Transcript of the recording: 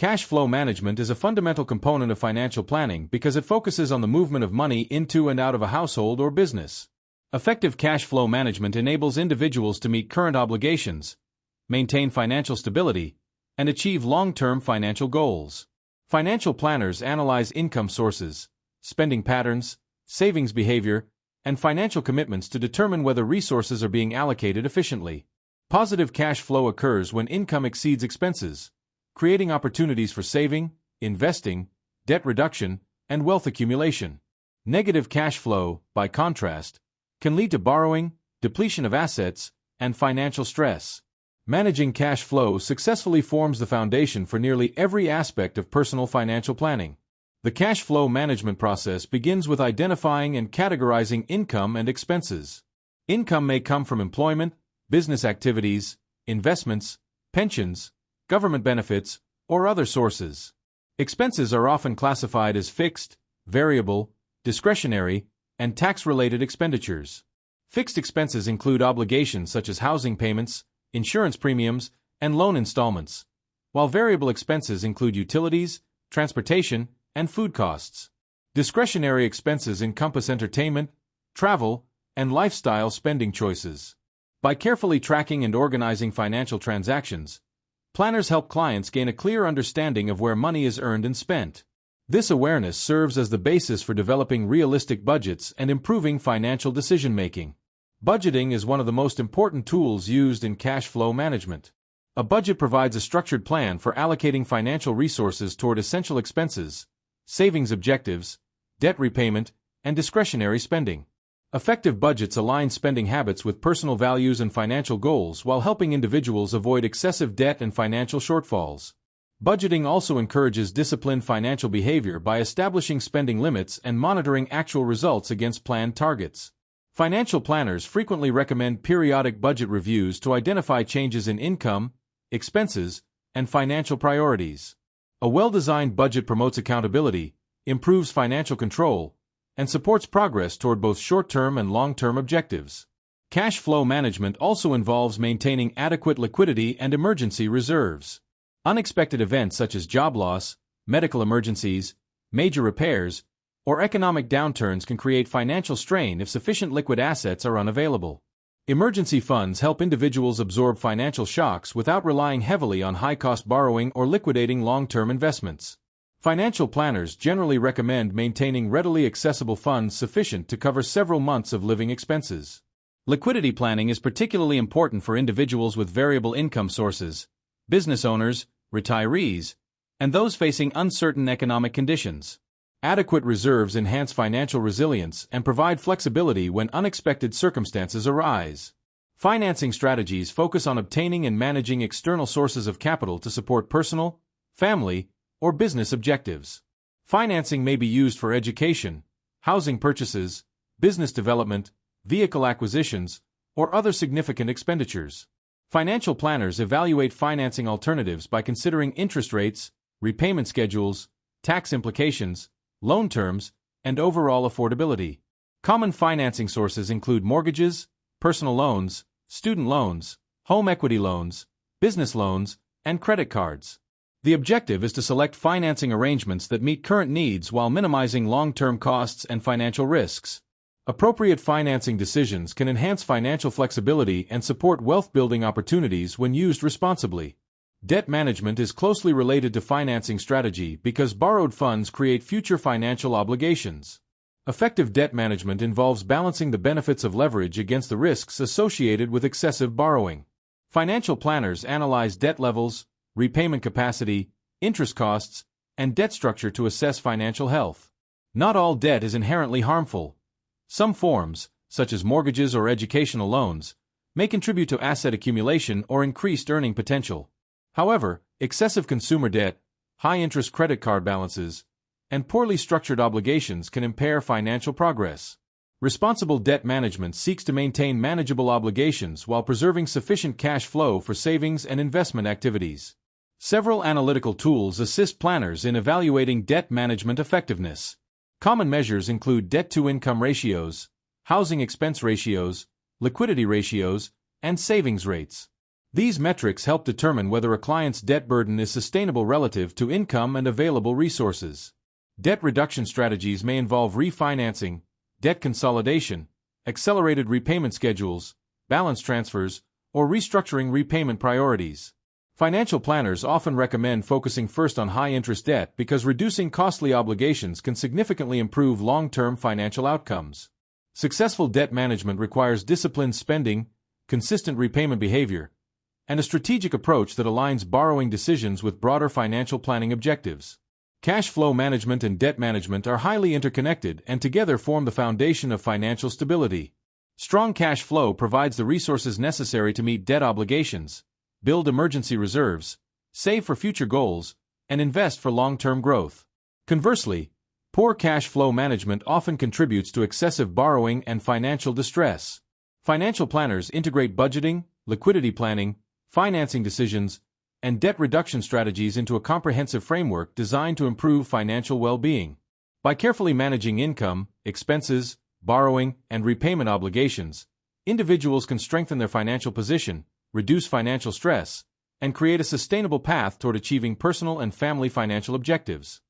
Cash flow management is a fundamental component of financial planning because it focuses on the movement of money into and out of a household or business. Effective cash flow management enables individuals to meet current obligations, maintain financial stability, and achieve long-term financial goals. Financial planners analyze income sources, spending patterns, savings behavior, and financial commitments to determine whether resources are being allocated efficiently. Positive cash flow occurs when income exceeds expenses, creating opportunities for saving, investing, debt reduction, and wealth accumulation. Negative cash flow, by contrast, can lead to borrowing, depletion of assets, and financial stress. Managing cash flow successfully forms the foundation for nearly every aspect of personal financial planning. The cash flow management process begins with identifying and categorizing income and expenses. Income may come from employment, business activities, investments, pensions, government benefits, or other sources. Expenses are often classified as fixed, variable, discretionary, and tax-related expenditures. Fixed expenses include obligations such as housing payments, insurance premiums, and loan installments, while variable expenses include utilities, transportation, and food costs. Discretionary expenses encompass entertainment, travel, and lifestyle spending choices. By carefully tracking and organizing financial transactions, planners help clients gain a clear understanding of where money is earned and spent. This awareness serves as the basis for developing realistic budgets and improving financial decision-making. Budgeting is one of the most important tools used in cash flow management. A budget provides a structured plan for allocating financial resources toward essential expenses, savings objectives, debt repayment, and discretionary spending. Effective budgets align spending habits with personal values and financial goals while helping individuals avoid excessive debt and financial shortfalls. Budgeting also encourages disciplined financial behavior by establishing spending limits and monitoring actual results against planned targets. Financial planners frequently recommend periodic budget reviews to identify changes in income, expenses, and financial priorities. A well-designed budget promotes accountability, improves financial control, and supports progress toward both short-term and long-term objectives. Cash flow management also involves maintaining adequate liquidity and emergency reserves. Unexpected events such as job loss, medical emergencies, major repairs, or economic downturns can create financial strain if sufficient liquid assets are unavailable. Emergency funds help individuals absorb financial shocks without relying heavily on high-cost borrowing or liquidating long-term investments. Financial planners generally recommend maintaining readily accessible funds sufficient to cover several months of living expenses. Liquidity planning is particularly important for individuals with variable income sources, business owners, retirees, and those facing uncertain economic conditions. Adequate reserves enhance financial resilience and provide flexibility when unexpected circumstances arise. Financing strategies focus on obtaining and managing external sources of capital to support personal, family, or business objectives. Financing may be used for education, housing purchases, business development, vehicle acquisitions, or other significant expenditures. Financial planners evaluate financing alternatives by considering interest rates, repayment schedules, tax implications, loan terms, and overall affordability. Common financing sources include mortgages, personal loans, student loans, home equity loans, business loans, and credit cards. The objective is to select financing arrangements that meet current needs while minimizing long-term costs and financial risks. Appropriate financing decisions can enhance financial flexibility and support wealth-building opportunities when used responsibly. Debt management is closely related to financing strategy because borrowed funds create future financial obligations. Effective debt management involves balancing the benefits of leverage against the risks associated with excessive borrowing. Financial planners analyze debt levels, repayment capacity, interest costs, and debt structure to assess financial health. Not all debt is inherently harmful. Some forms, such as mortgages or educational loans, may contribute to asset accumulation or increased earning potential. However, excessive consumer debt, high-interest credit card balances, and poorly structured obligations can impair financial progress. Responsible debt management seeks to maintain manageable obligations while preserving sufficient cash flow for savings and investment activities. Several analytical tools assist planners in evaluating debt management effectiveness. Common measures include debt-to-income ratios, housing expense ratios, liquidity ratios, and savings rates. These metrics help determine whether a client's debt burden is sustainable relative to income and available resources. Debt reduction strategies may involve refinancing, debt consolidation, accelerated repayment schedules, balance transfers, or restructuring repayment priorities. Financial planners often recommend focusing first on high-interest debt because reducing costly obligations can significantly improve long-term financial outcomes. Successful debt management requires disciplined spending, consistent repayment behavior, and a strategic approach that aligns borrowing decisions with broader financial planning objectives. Cash flow management and debt management are highly interconnected and together form the foundation of financial stability. Strong cash flow provides the resources necessary to meet debt obligations, build emergency reserves, save for future goals, and invest for long-term growth. Conversely, poor cash flow management often contributes to excessive borrowing and financial distress. Financial planners integrate budgeting, liquidity planning, financing decisions, and debt reduction strategies into a comprehensive framework designed to improve financial well-being. By carefully managing income, expenses, borrowing, and repayment obligations, individuals can strengthen their financial position, reduce financial stress, and create a sustainable path toward achieving personal and family financial objectives.